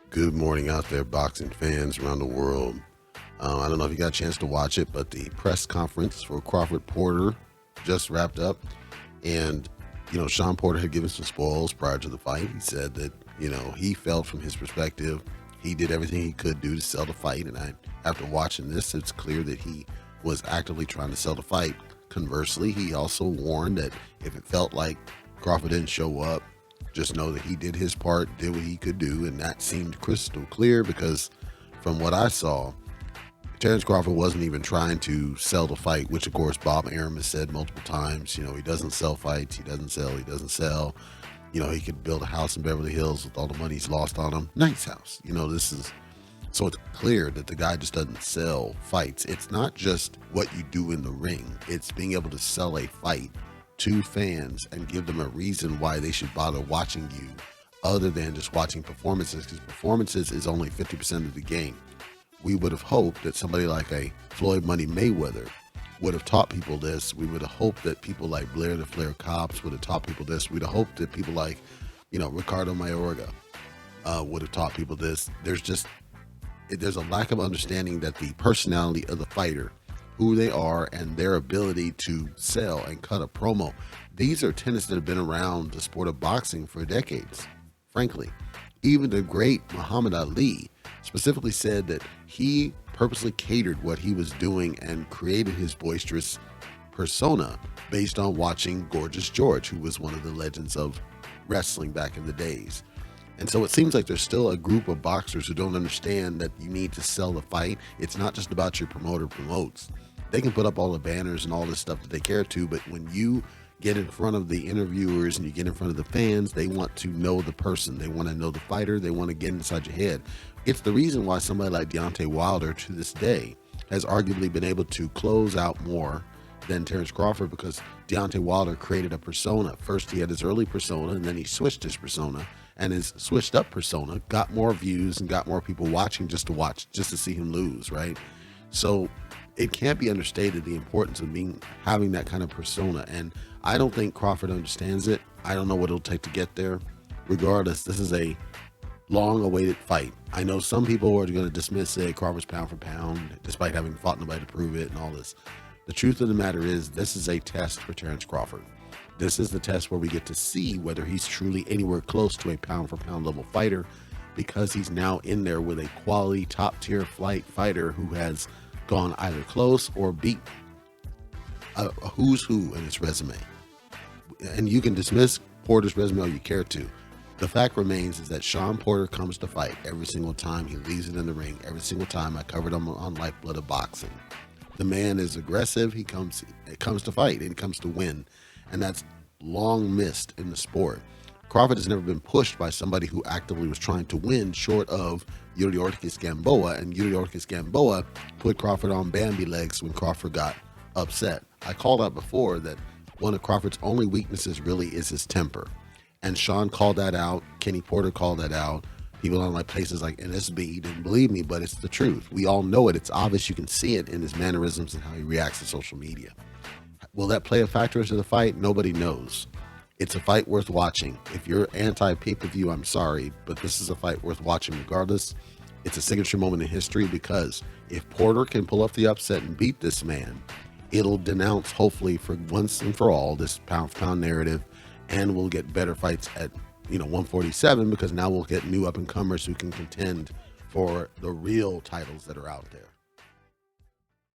Good morning out there, boxing fans around the world. I don't know if you got a chance to watch it, but the press conference for Crawford Porter just wrapped up. And, Sean Porter had given some spoils prior to the fight. He said that, he felt from his perspective, he did everything he could do to sell the fight. And after watching this, it's clear that he was actively trying to sell the fight. Conversely, he also warned that if it felt like Crawford didn't show up, just know that he did his part, did what he could do, and that seemed crystal clear because from what I saw, Terrence Crawford wasn't even trying to sell the fight, which of course Bob Arum has said multiple times. He doesn't sell fights, he doesn't sell. He could build a house in Beverly Hills with all the money he's lost on him. Nice house. This is so it's clear that the guy just doesn't sell fights. It's not just what you do in the ring, it's being able to sell a fight to fans and give them a reason why they should bother watching you other than just watching performances, because performances is only 50% of the game. We would have hoped that somebody like a Floyd Money Mayweather would have taught people this. We would have hoped that people like Blair the Flair Cobbs would have taught people this. We'd have hoped that people like, Ricardo Mayorga would have taught people this. There's a lack of understanding that the personality of the fighter, who they are, and their ability to sell and cut a promo. These are tenets that have been around the sport of boxing for decades, frankly. Even the great Muhammad Ali specifically said that he purposely catered what he was doing and created his boisterous persona based on watching Gorgeous George, who was one of the legends of wrestling back in the days. And so it seems like there's still a group of boxers who don't understand that you need to sell the fight. It's not just about your promoter promotes. They can put up all the banners and all this stuff that they care to, but when you get in front of the interviewers and you get in front of the fans, they want to know the person. They want to know the fighter. They want to get inside your head. It's the reason why somebody like Deontay Wilder to this day has arguably been able to close out more than Terrence Crawford, because Deontay Wilder created a persona. First, he had his early persona, and then he switched his persona, and his switched up persona got more views and got more people watching just to see him lose, right? So it can't be understated the importance of having that kind of persona, and I don't think Crawford understands it. I don't know what it'll take to get there. Regardless, this is a long-awaited fight. I know some people are going to dismiss it, Crawford's pound for pound, despite having fought nobody to prove it and all this. The truth of the matter is, this is a test for Terrence Crawford. This is the test where we get to see whether he's truly anywhere close to a pound-for-pound level fighter, because he's now in there with a quality, top-tier fighter who has gone either close or beat a who's who in his resume. And you can dismiss Porter's resume all you care to. The fact remains is that Sean Porter comes to fight every single time. He leaves it in the ring every single time. I covered him on Lifeblood of Boxing. The man is aggressive. It comes to fight, and he comes to win. And that's long missed in the sport. Crawford has never been pushed by somebody who actively was trying to win, short of Yuri Ortiz Gamboa. And Yuri Ortiz Gamboa put Crawford on Bambi legs when Crawford got upset. I called out before that one of Crawford's only weaknesses really is his temper. And Sean called that out. Kenny Porter called that out. People on places like NSB didn't believe me, but it's the truth. We all know it. It's obvious. You can see it in his mannerisms and how he reacts to social media. Will that play a factor into the fight? Nobody knows. It's a fight worth watching. If you're anti-pay-per-view, I'm sorry, but this is a fight worth watching regardless. It's a signature moment in history, because if Porter can pull off the upset and beat this man, it'll denounce, hopefully for once and for all, this pound-for-pound narrative, and we'll get better fights at 147, because now we'll get new up-and-comers who can contend for the real titles that are out there.